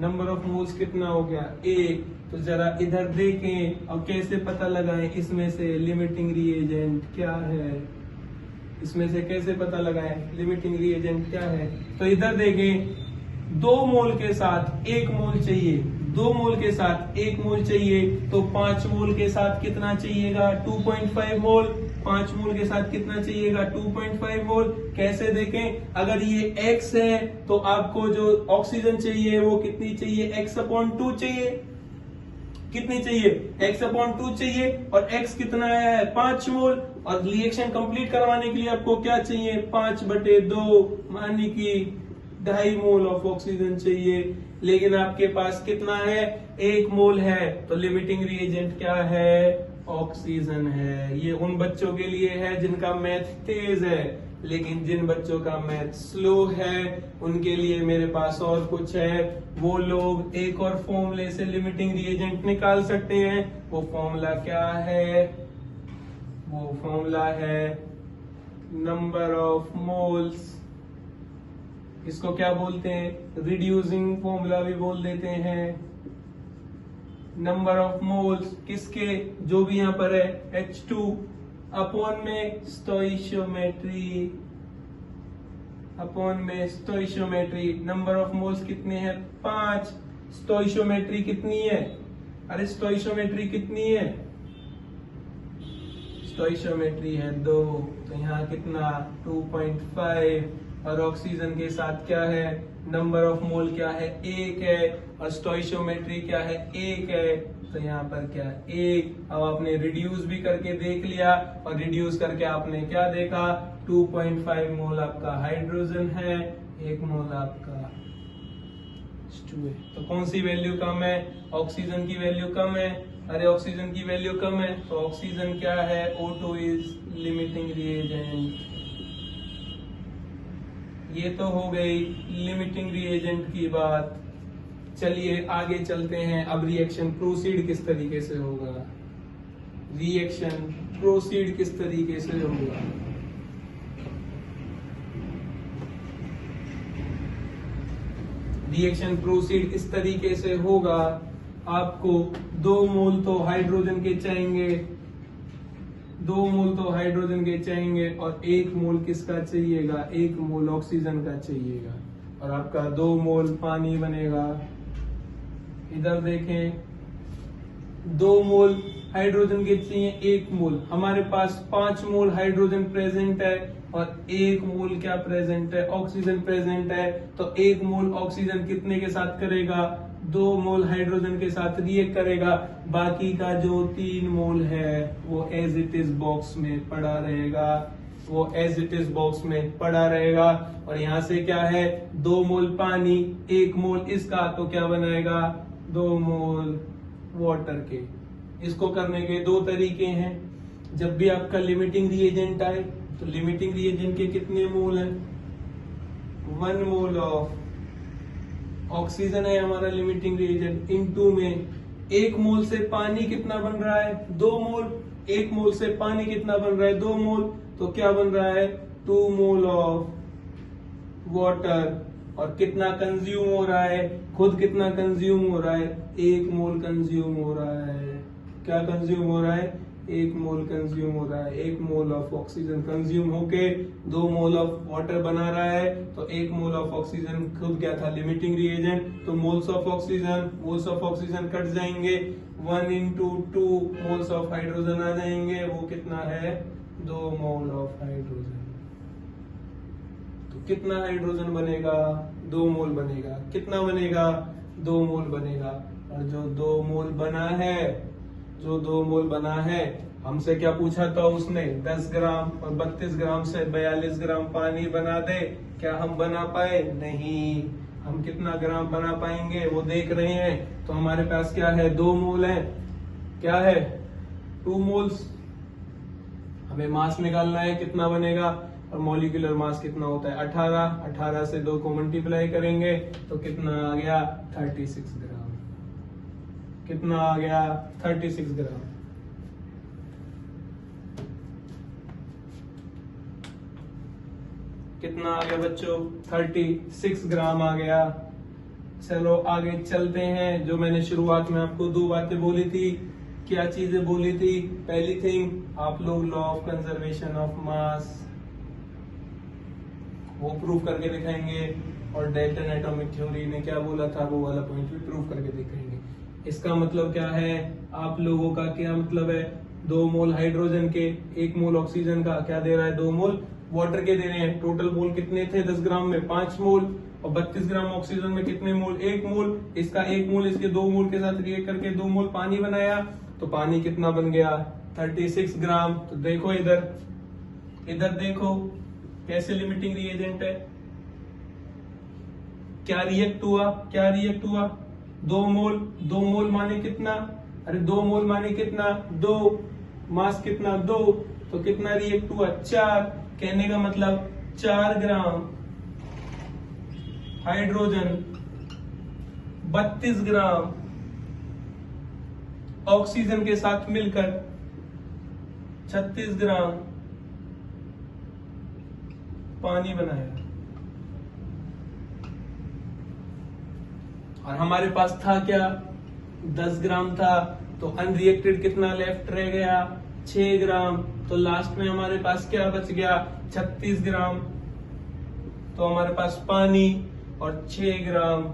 नंबर ऑफ मोल्स कितना हो गया 1। तो जरा इधर देखें और कैसे पता लगाएं इसमें से लिमिटिंग रिएजेंट क्या है, इसमें से कैसे पता लगाएं लिमिटिंग रिएजेंट क्या है। तो इधर देखें 2 मोल के साथ 1 मोल चाहिए, 2 मोल के साथ 1 मोल चाहिए, तो 5 मोल के साथ कितना चाहिएगा 2.5 मोल, 5 मोल के साथ कितना चाहिएगा 2.5 मोल। कैसे देखें, अगर ये x है तो आपको जो ऑक्सीजन चाहिए वो कितनी चाहिए x/2 चाहिए, कितनी चाहिए x/2 चाहिए, और x कितना आया है 5 मोल, और रिएक्शन कंप्लीट करवाने के लिए आपको क्या चाहिए 5/2 मानी कि 2.5 मोल ऑफ ऑक्सीजन चाहिए, लेकिन आपके पास कितना है 1 मोल है। तो लिमिटिंग रिएजेंट क्या है ऑक्सीजन है। ये उन बच्चों के लिए है जिनका मैथ तेज है, लेकिन जिन बच्चों का मैथ स्लो है उनके लिए मेरे पास और कुछ है। वो लोग एक और फॉर्मूले से लिमिटिंग रिएजेंट निकाल सकते हैं। वो फॉर्मूला क्या है, वो फॉर्मूला है नंबर ऑफ मोल्स। इसको क्या बोलते हैं रिड्यूसिंग फॉर्मूला भी बोल देते हैं। नंबर ऑफ मोल्स किसके, जो भी यहाँ पर है H2 अपॉन में स्टोइशियोमेट्री, अपॉन में स्टोइशियोमेट्री। नंबर ऑफ मोल्स कितने हैं 5, स्टोइशियोमेट्री कितनी है, अरे स्टोइशियोमेट्री कितनी है, स्टोइशियोमेट्री है 2, तो यहाँ कितना 2.5, और ऑक्सीजन के साथ क्या है नंबर ऑफ मोल क्या है 1 है, और स्टोइशियोमेट्री क्या है 1 है, तो यहाँ पर क्या 1। अब आपने रिड्यूस भी करके देख लिया, और रिड्यूस करके आपने क्या देखा 2.5 मोल आपका हाइड्रोजन है, 1 मोल आपका H2 है। तो कौन सी वैल्यू कम है, ऑक्सीजन की वैल्यू कम है, अरे ऑक्सीजन की वैल्यू कम है, तो ऑक्सीजन क्या है O2 इज लिमिटिंग रिएजेंट। ये तो हो गई लिमिटिंग रिएजेंट की बात। चलिए आगे चलते हैं, अब रिएक्शन प्रोसीड किस तरीके से होगा, रिएक्शन प्रोसीड किस तरीके से होगा। रिएक्शन प्रोसीड इस तरीके से होगा, आपको 2 मोल तो हाइड्रोजन के चाहिए, 2 मोल तो हाइड्रोजन के चाहिए, और 1 मोल किसका चाहिएगा 1 मोल ऑक्सीजन का चाहिएगा, और आपका 2 मोल पानी बनेगा। इधर देखें 2 मोल हाइड्रोजन के चाहिए 1 मोल, हमारे पास 5 मोल हाइड्रोजन प्रेजेंट है, और 1 मोल क्या प्रेजेंट है, ऑक्सीजन प्रेजेंट है। तो 1 मोल ऑक्सीजन कितने के साथ करेगा, 2 मोल हाइड्रोजन के साथ रिएक्ट करेगा। बाकी का जो 3 मोल है वो एज इट इज बॉक्स में पड़ा रहेगा, वो एज इट इज बॉक्स में पड़ा रहेगा। और यहाँ से क्या है, 2 मोल पानी, 1 मोल इसका, तो क्या बनाएगा, 2 मोल वाटर के। इसको करने के 2 तरीके हैं। जब भी आपका लिमिटिंग रिएजेंट आए तो लिमिटिंग रिएजेंट के कितने मोल हैं, 1 मोल ऑफ ऑक्सीजन है हमारा लिमिटिंग रिएजेंट, इनटू में 1 मोल से पानी कितना बन रहा है, 2 मोल। 1 मोल से पानी कितना बन रहा है, 2 मोल। तो क्या बन रहा है, 2 मोल ऑफ वाटर। और कितना कंज्यूम हो रहा है, खुद कितना कंज्यूम हो रहा है, 1 मोल कंज्यूम हो रहा है। क्या कंज्यूम हो रहा है, 1 मोल कंज्यूम हो रहा है। 1 मोल ऑफ ऑक्सीजन कंज्यूम होके 2 मोल ऑफ वाटर बना रहा है। तो 1 मोल ऑफ ऑक्सीजन खुद क्या था, लिमिटिंग रिएजेंट। तो मोल्स ऑफ ऑक्सीजन कट जाएंगे, 1 into 2 मोल्स ऑफ हाइड्रोजन आ जाएंगे। वो कितना है, 2 मोल ऑफ हाइड्रोजन। तो कितना हाइड्रोजन बनेगा, 2 मोल बनेगा। कितना बनेगा, 2 मोल बनेगा। और जो 2 मोल बना है, जो 2 मोल बना है, हमसे क्या पूछा था उसने, 10 ग्राम और 32 ग्राम से 42 ग्राम पानी बना दे। क्या हम बना पाए, नहीं। हम कितना ग्राम बना पाएंगे वो देख रहे हैं। तो हमारे पास क्या है, 2 मोल है। क्या है, 2 मोल्स। हमें मास निकालना है, कितना बनेगा, और मॉलिक्यूलर मास कितना होता है, 18। 18 से 2 को मल्टीप्लाई करेंगे तो कितना आ गया, 36 ग्राम। कितना आ गया, 36 ग्राम। कितना आ गया बच्चों, 36 ग्राम आ गया। चलो आगे चलते हैं। जो मैंने शुरुआत में आपको 2 बातें बोली थी, क्या चीजें बोली थी। पहली थिंग, आप लोग law of conservation of mass वो प्रूव करके दिखाएंगे, और डेल्टन एटॉमिक थ्योरी ने क्या बोला था वो वाला पॉइंट भी प्रूव करके दिखाएंगे। इसका मतलब क्या है, आप लोगों का क्या मतलब है, 2 मोल हाइड्रोजन के 1 मोल ऑक्सीजन का क्या दे रहा है, 2 मोल वाटर के दे रहे हैं। टोटल मोल कितने थे 10 ग्राम में, 5 मोल। और 32 ग्राम ऑक्सीजन में कितने मोल, 1 मोल। इसका 1 मोल इसके 2 मोल के साथ रिएक्ट करके 2 मोल पानी बनाया। तो पानी कितना बन गया, 36 ग्राम। तो देखो इधर, इधर देखो कैसे लिमिटिंग रिएजेंट है। क्या रिएक्ट हुआ, क्या रिएक्ट हुआ, 2 मोल। 2 मोल माने कितना, अरे 2 मोल माने कितना, 2। मास कितना, 2। तो कितना रिएक्ट हुआ, 4। कहने का मतलब 4 ग्राम हाइड्रोजन, 32 ग्राम ऑक्सीजन के साथ मिलकर 36 ग्राम पानी बनाया। और हमारे पास था क्या, 10 ग्राम था। तो अनरिएक्टेड कितना लेफ्ट रह गया, 6 ग्राम। तो लास्ट में हमारे पास क्या बच गया, 36 ग्राम। तो हमारे पास पानी और 6 ग्राम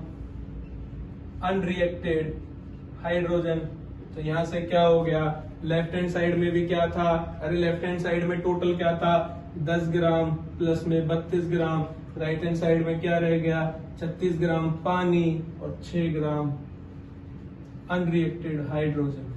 अनरिएक्टेड हाइड्रोजन। तो यहां से क्या हो गया, लेफ्ट हैंड साइड में भी क्या था, अरे लेफ्ट हैंड साइड में टोटल क्या था, 10 ग्राम प्लस में 32 ग्राम। राइट हैंड साइड में क्या रह गया, 36 ग्राम पानी और 6 ग्राम अनरिएक्टेड हाइड्रोजन।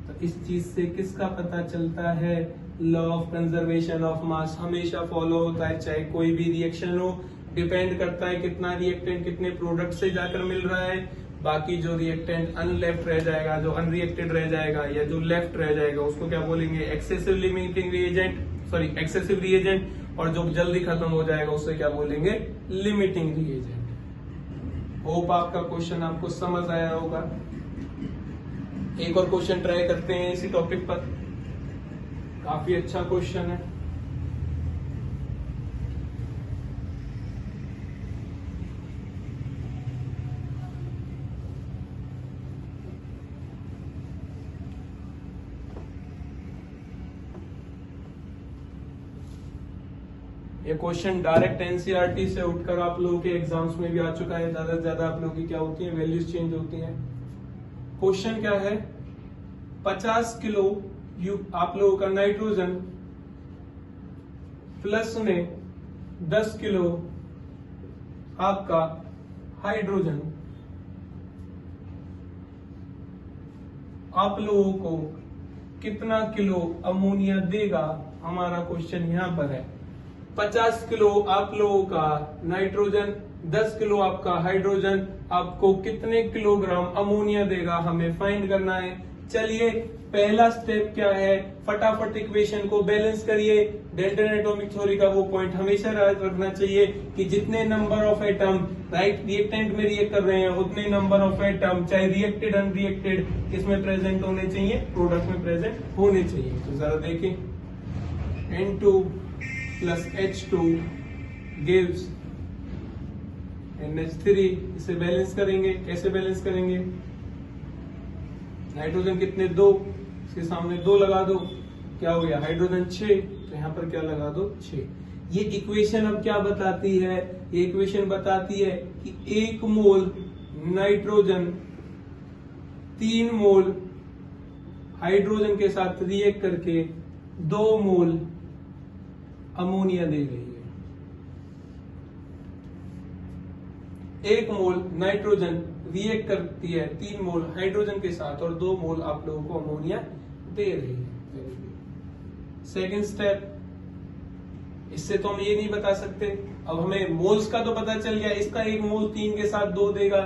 तो इस चीज से किसका पता चलता है, law of conservation of mass हमेशा फॉलो होता है, चाहे कोई भी रिएक्शन हो। डिपेंड करता है कितना रिएक्टेंट कितने प्रोडक्ट से जाकर मिल रहा है। बाकी जो रिएक्टेंट अनलेफ्ट रह जाएगा, जो अनरिएक्टेड रह जाएगा या जो लेफ्ट रह जाएगा, उसको क्या बोलेंगे, excessive limiting reagent, sorry excessive reagent. और जो जल्दी खत्म हो जाएगा उसे क्या बोलेंगे, लिमिटिंग रिएजेंट। होप आपका क्वेश्चन आपको समझ आया होगा। एक और क्वेश्चन ट्राई करते हैं इसी टॉपिक पर, काफी अच्छा क्वेश्चन है। ये क्वेश्चन डायरेक्ट एनसीईआरटी से उठकर आप लोगों के एग्जाम्स में भी आ चुका है। ज्यादा से ज्यादा आप लोगों की क्या होती है, वैल्यूज चेंज होती हैं। क्वेश्चन क्या है, 50 किलो आप लोगों का नाइट्रोजन प्लस में 10 किलो आपका हाइड्रोजन आप लोगों को कितना किलो अमोनिया देगा, हमारा क्वेश्चन यहाँ पर है। 50 किलो आप लोगों का नाइट्रोजन, 10 किलो आपका हाइड्रोजन आपको कितने किलोग्राम अमोनिया देगा, हमें फाइंड करना है। चलिए पहला स्टेप क्या है, फटाफट इक्वेशन को बैलेंस करिए। डेल्टन एटॉमिक थ्योरी का वो पॉइंट हमेशा याद रखना चाहिए कि जितने number of atom right reactant में रिएक्ट कर रहे हैं उतने नंबर ऑफ एटम चाहे रिएक्टेड अनरिएक्टेड किसमें प्रेजेंट होने चाहिए, प्रोडक्ट में प्रेजेंट होने चाहिए। तो जरा देखें, N2 plus H2 gives NH3। इसे बैलेंस करेंगे, कैसे बैलेंस करेंगे, नाइट्रोजन कितने 2, इसके सामने 2 लगा दो, क्या हो गया हाइड्रोजन 6, तो यहाँ पर क्या लगा दो 6। ये इक्वेशन अब क्या बताती है, ये इक्वेशन बताती है कि 1 मोल नाइट्रोजन 3 मोल हाइड्रोजन के साथ रिएक्ट करके 2 मोल अमोनिया दे रही है। 1 मोल नाइट्रोजन रिएक्ट करती है 3 मोल हाइड्रोजन के साथ और 2 मोल आप लोगों को अमोनिया दे रही है। सेकेंड स्टेप, इससे तो हम ये नहीं बता सकते, अब हमें मोल्स का तो पता चल गया, इसका 1 मोल 3 के साथ 2 देगा।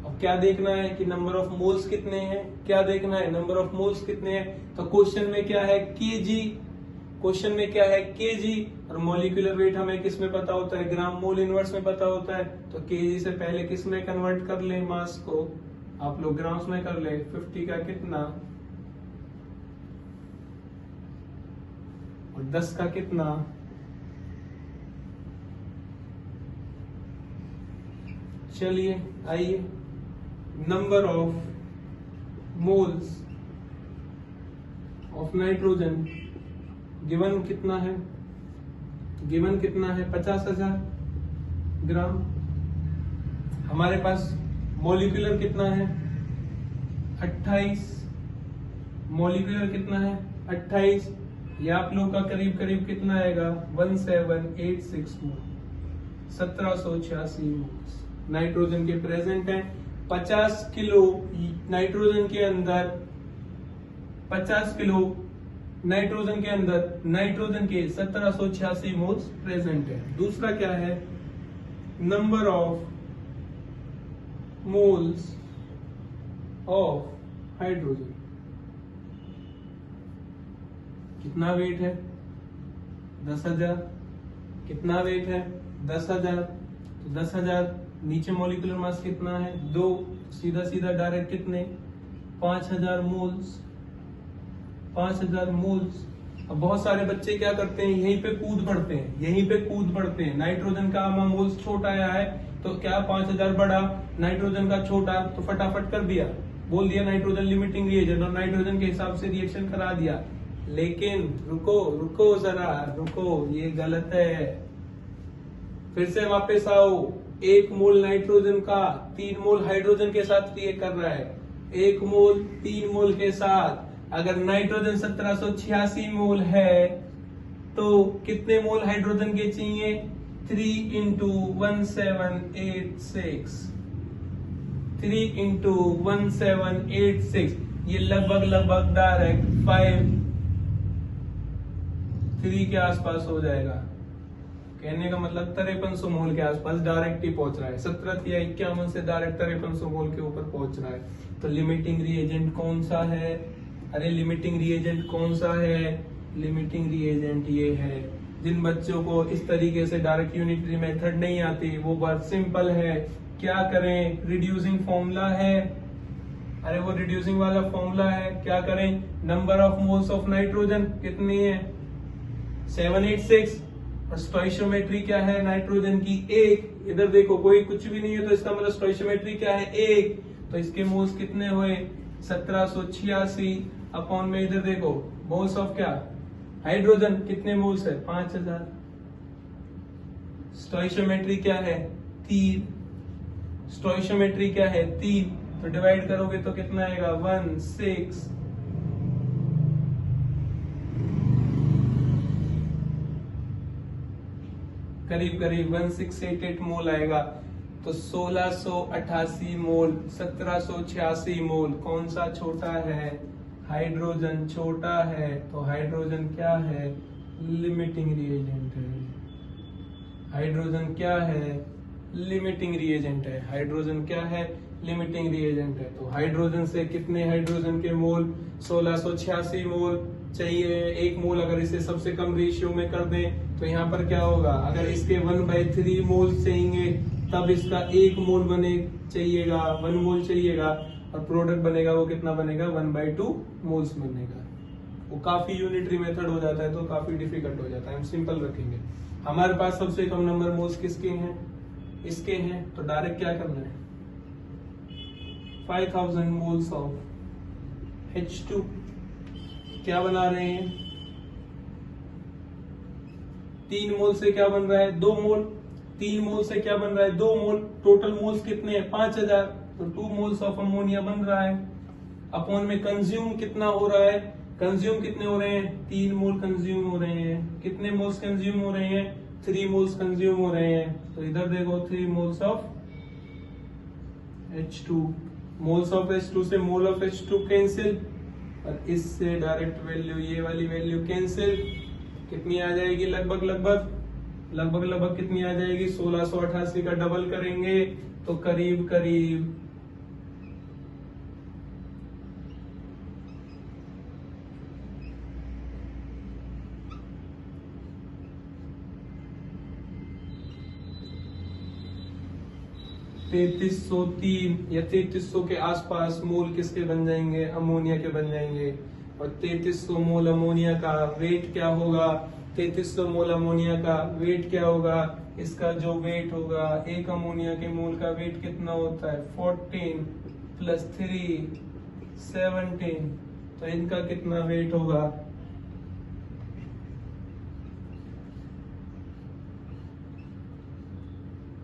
अब क्या देखना है कि नंबर ऑफ मोल्स कितने हैं, क्या देखना है नंबर ऑफ मोल्स कितने हैं। तो क्वेश्चन में क्या है केजी, क्वेश्चन में क्या है केजी, और मॉलिक्यूलर वेट हमें किस में पता होता है, ग्राम मोल इनवर्स में पता होता है। तो केजी से पहले किस में कन्वर्ट कर ले, मास को आप लोग ग्राम्स में कर ले। 50 का कितना और 10 का कितना, चलिए आइए, number of moles of nitrogen given कितना है, गिवन कितना है 50,000 ग्राम। हमारे पास मॉलिक्यूलर कितना है 28, मॉलिक्यूलर कितना है 28, ये आप लोग का करीब करीब कितना आएगा 1786 मोल, 1786 मोल्स नाइट्रोजन के प्रेजेंट है। 50 किलो नाइट्रोजन के अंदर, 50 किलो नाइट्रोजन के अंदर नाइट्रोजन के 1786 मोल्स प्रेजेंट है। दूसरा क्या है, number of moles of hydrogen, कितना वेट है 10,000, कितना वेट है 10,000, तो 10,000 नीचे मॉलिक्यूलर मास कितना है 2, सीधा सीधा डायरेक्ट कितने 5,000 मोल्स, 5,000 मोल्स। अब बहुत सारे बच्चे क्या करते हैं, यहीं पे कूद पड़ते हैं, यहीं पे कूद पड़ते हैं। नाइट्रोजन का मोल्स छोटा आया है तो क्या 5,000 बड़ा, नाइट्रोजन का छोटा, तो फटाफट कर दिया, बोल दिया नाइट्रोजन लिमिटिंग रिएजेंट और नाइट्रोजन के हिसाब से रिएक्शन करा दिया। लेकिन रुको रुको जरा रुको, ये गलत है। फिर से वापस आओ, 1 मोल नाइट्रोजन का 3 मोल हाइड्रोजन के साथ रिएक्ट कर रहा है, 1 मोल 3 मोल के साथ। अगर नाइट्रोजन 1786 मोल है तो कितने मोल हाइड्रोजन के चाहिए 3 इंटू 1786, 3 इंटू 1786, ये लगभग डायरेक्ट 3 के आसपास हो जाएगा। कहने का मतलब 5300 मोल के आसपास डायरेक्ट ही पहुंच रहा है, 17 या 51 से डायरेक्ट 5300 मोल के ऊपर पहुंच रहा है। तो लिमिटिंग रिएजेंट कौन सा है, अरे लिमिटिंग रिएजेंट कौन सा है, लिमिटिंग रिएजेंट ये है। जिन बच्चों को इस तरीके से डायरेक्ट यूनिटरी मेथड नहीं आती वो बहुत सिंपल है, क्या करें, रिड्यूसिंग फॉर्मूला है, अरे वो रिड्यूसिंग वाला फॉर्मूला है, क्या करें, number of moles of nitrogen कितनी है 786, और स्टोइशियोमेट्री क्या है नाइट्रोजन की 1, इधर देखो कोई कुछ भी नहीं है तो इसका मतलब स्टोइशियोमेट्री क्या है 1, तो इसके मोल्स कितने हुए 1786 अपॉन में इधर देखो मोल्स ऑफ क्या हाइड्रोजन कितने मोल्स है 5,000, स्टोइशियोमेट्री क्या है 3, स्टोइशियोमेट्री क्या है 3, तो डिवाइड करोगे तो कितना आएगा 16, करीब करीब 1688 मोल आएगा। तो 1688 मोल, 1786 मोल कौन सा छोटा है? हाइड्रोजन छोटा है। तो हाइड्रोजन क्या है? लिमिटिंग रिएजेंट है। हाइड्रोजन क्या है? लिमिटिंग रिएजेंट है। हाइड्रोजन क्या है? लिमिटिंग रिएजेंट है। तो हाइड्रोजन से कितने हाइड्रोजन के मोल? 1686 मोल चाहिए। एक मोल अगर इसे सबसे कम रेशियो में कर दें तो यहाँ पर क्या होगा? अगर इसके 1/3 मोल चाहिए तब इसका 1 मोल बने चाहिएगा, 1 मोल चाहिएगा, और प्रोडक्ट बनेगा वो कितना बनेगा? 1/2 मोल्स बनेगा। वो काफी यूनिटरी मेथड हो जाता है तो काफी डिफिकल्ट हो जाता है। हम सिंपल रखेंगे। हमारे पास सबसे कम नंबर मोल्स किसके हैं? इसके हैं। तो डायरेक्ट क्या करना है? 5000 मोल्स ऑफ H2 क्या बना रहे हैं? 3 मोल से क्या बन रहा है? 2 मोल। 3 मोल से क्या बन रहा है? 2 मोल। टोटल मोल्स कितने हैं? 5000। तो 2 मोल्स ऑफ अमोनिया बन रहा है। अपॉन में कंज्यूम कितना हो रहा है? कंज्यूम कितने हो रहे हैं? 3 मोल कंज्यूम हो रहे हैं। कितने मोल्स कंज्यूम हो रहे हैं? 3 मोल्स कंज्यूम हो रहे हैं। तो इधर देखो 3 moles of H2। Moles of H2 से मोल ऑफ H2 कैंसिल, और इससे डायरेक्ट वैल्यू ये वाली वैल्यू कैंसिल। कितनी आ जाएगी? लगभग कितनी आ जाएगी? 1688 का डबल करेंगे तो करीब करीब 3303 या 3300 के आसपास मोल किसके बन जाएंगे? अमोनिया के बन जाएंगे। और 3300 मोल अमोनिया का वेट क्या होगा? 3300 मोल अमोनिया का वेट क्या होगा? इसका जो वेट होगा, एक अमोनिया के मोल का वेट कितना होता है? 14 + 3 17। तो इनका कितना वेट होगा?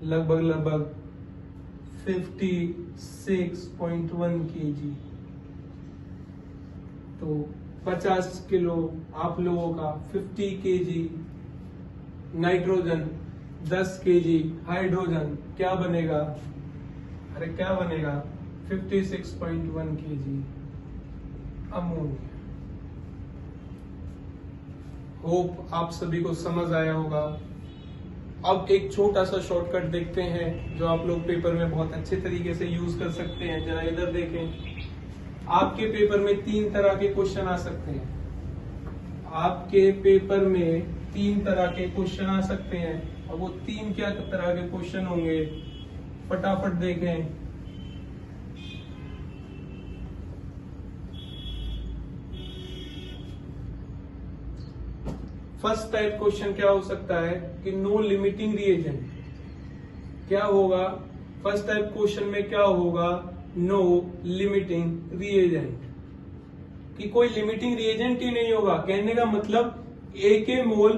लगभग 56.1 kg। तो 50 किलो आप लोगों का 50 kg नाइट्रोजन, 10 kg हाइड्रोजन क्या बनेगा? अरे क्या बनेगा? 56.1 kg अमोनिया। होप आप सभी को समझ आया होगा। अब एक छोटा सा शॉर्टकट देखते हैं जो आप लोग पेपर में बहुत अच्छे तरीके से यूज कर सकते हैं। जरा इधर देखें। आपके पेपर में 3 तरह के क्वेश्चन आ सकते हैं। आपके पेपर में 3 तरह के क्वेश्चन आ सकते हैं। और वो 3 क्या तरह के क्वेश्चन होंगे? फटाफट देखें। फर्स्ट टाइप क्वेश्चन क्या हो सकता है कि नो लिमिटिंग रिएजेंट। क्या होगा? फर्स्ट टाइप क्वेश्चन में क्या होगा? नो लिमिटिंग रिएजेंट, कि कोई लिमिटिंग रिएजेंट ही नहीं होगा। कहने का मतलब ए के मोल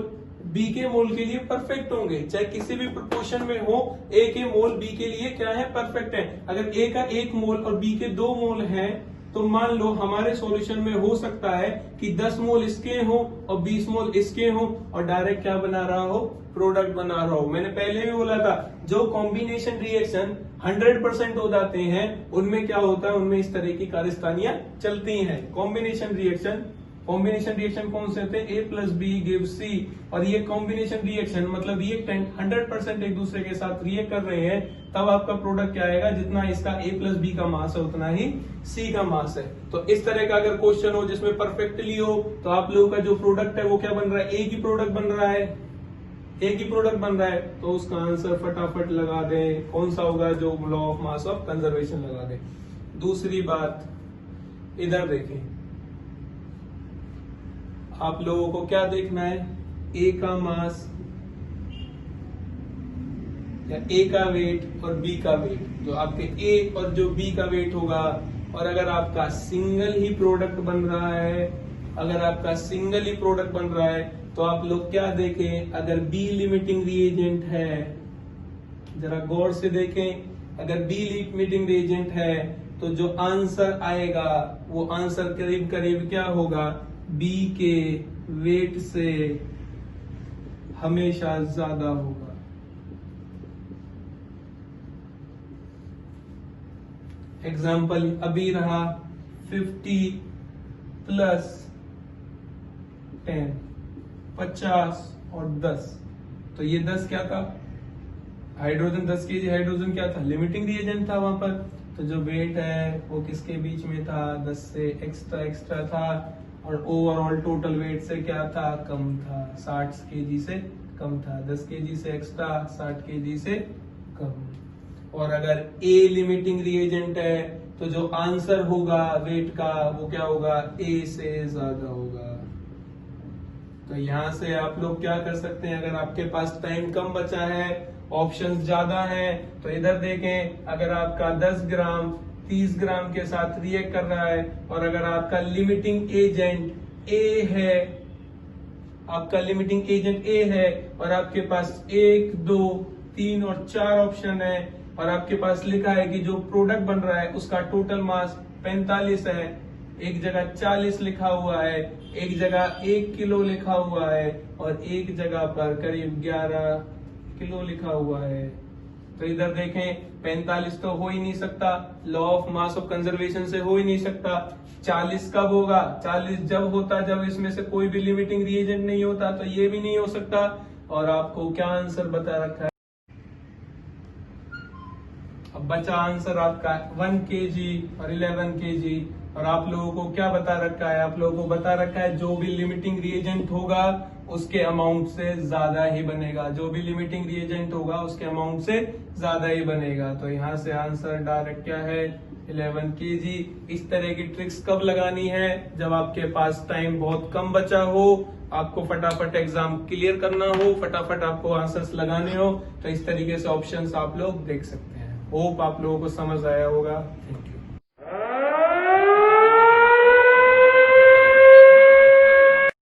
बी के मोल के लिए परफेक्ट होंगे, चाहे किसी भी प्रोपोर्शन में हो। ए के मोल बी के लिए क्या है? परफेक्ट है। अगर ए का 1 मोल और बी के 2 मोल हैं तो मान लो हमारे सॉल्यूशन में हो सकता है कि 10 मोल इसके हो और 20 मोल इसके हो, और डायरेक्ट क्या बना रहा हो? प्रोडक्ट बना रहा हो। मैंने पहले भी बोला था जो कॉम्बिनेशन रिएक्शन 100% हो जाते हैं उनमें क्या होता है? उनमें इस तरह की कार्यस्तानियां चलती हैं। कॉम्बिनेशन रिएक्शन कौन से होते हैं? A + B gives C। और ये कॉम्बिनेशन रिएक्शन मतलब रिएक्टेंट 100% एक दूसरे के साथ रिएक्ट कर रहे हैं, तब आपका प्रोडक्ट क्या आएगा? जितना इसका A + B का मास है उतना ही C का मास है। तो इस तरह का अगर क्वेश्चन हो जिसमें परफेक्टली हो तो आप लोगों का जो प्रोडक्ट है वो क्या बन रहा है? एक ही प्रोडक्ट बन रहा है। एक ही प्रोडक्ट बन रहा है तो उसका आंसर फटाफट लगा दें। कौन सा होगा? जो law of mass of conservation लगा दें। दूसरी बात, इधर देखें। आप लोगों को क्या देखना है? ए का मास या ए का वेट और बी का वेट। जो आपके ए और जो बी का वेट होगा, और अगर आपका सिंगल ही प्रोडक्ट बन रहा है, तो आप लोग क्या देखें? अगर बी लिमिटिंग रिएजेंट है, जरा गौर से देखें, अगर बी लिमिटिंग रिएजेंट है तो जो आंसर आएगा वो आंसर करीब करीब क्या होगा? बी के वेट से हमेशा ज्यादा होगा। एग्जाम्पल अभी रहा 50 प्लस 10, 50 और 10। तो ये 10 क्या था? हाइड्रोजन 10 केजी हाइड्रोजन क्या था? लिमिटिंग रिएजेंट था वहां पर। तो जो वेट है वो किसके बीच में था? 10 से एक्स्ट्रा था, और ओवरऑल टोटल वेट से क्या था? कम था, 60 केजी से कम था। 10 केजी से एक्स्ट्रा, 60 केजी से कम। और अगर ए लिमिटिंग रिएजेंट है तो जो आंसर होगा वेट का वो क्या होगा? ए से ज्यादा होगा। तो यहां से आप लोग क्या कर सकते हैं, अगर आपके पास टाइम कम बचा है, ऑप्शंस ज्यादा हैं, तो इधर देखें, अगर आपका 10 ग्राम 30 ग्राम के साथ रिएक्ट कर रहा है, और अगर आपका लिमिटिंग एजेंट ए है, आपका लिमिटिंग एजेंट ए है, और आपके पास 1 2 3 और 4 ऑप्शन है, और आपके पास लिखा है कि जो प्रोडक्ट बन रहा है उसका टोटल मास 45 है, एक जगह 40 लिखा हुआ है, एक जगह 1 किलो लिखा हुआ है, और एक जगह पर करीब 11 किलो लिखा हुआ है। तो इधर देखें, 45 तो हो ही नहीं सकता, law of mass of conservation से हो ही नहीं सकता। 40 कब होगा? 40 जब होता जब इसमें से कोई भी लिमिटिंग रिएजेंट नहीं होता, तो ये भी नहीं हो सकता। और आपको क्या आंसर बता रखा है? अब बचा आंसर आपका 1 केजी और 11 केजी। और आप लोगों को क्या बता रखा है? आप लोगों को बता रखा है जो भी लिमिटिंग रिएजेंट होगा उसके अमाउंट से ज्यादा ही बनेगा, जो भी लिमिटिंग रिएजेंट होगा उसके अमाउंट से ज्यादा ही बनेगा। तो यहाँ से आंसर डायरेक्ट क्या है? 11 केजी। इस तरह की ट्रिक्स कब लगानी है? जब आपके पास टाइम बहुत कम बचा हो, आपको फटाफट एग्जाम क्लियर करना हो, फटाफट आपको आंसर्स लगाने हो, तो इस तरीके से ऑप्शंस आप लोग देख सकते हैं। होप आप लोगों को समझ आया होगा। Thank you.